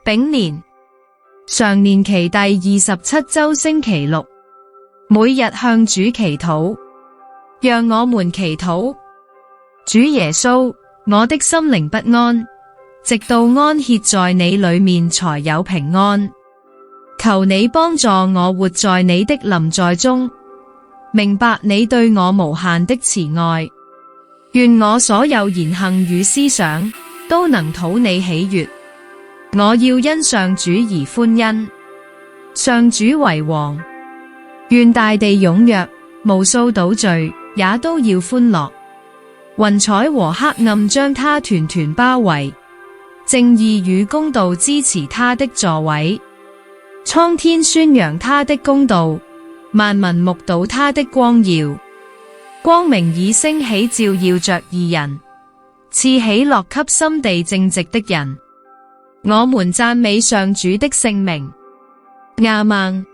丙年常年期第27周星期六，每日向主祈禱。讓我們祈禱。主耶穌，我的心靈不安，直到安歇在你裏面才有平安。求你幫助我活在你的臨在中，明白你對我無限的慈愛。願我所有言行與思想都能討你喜悅。我要因上主而歡欣，上主為王。願大地踴躍，無數島嶼也都要歡樂。雲彩和黑暗將他團團包圍，正義與公道支持他的座位。蒼天宣揚他的公道，萬民目睹他的光耀。光明已升起，照耀着義人，賜喜樂給心地正直的人。我們讚美上主的聖名。亞孟。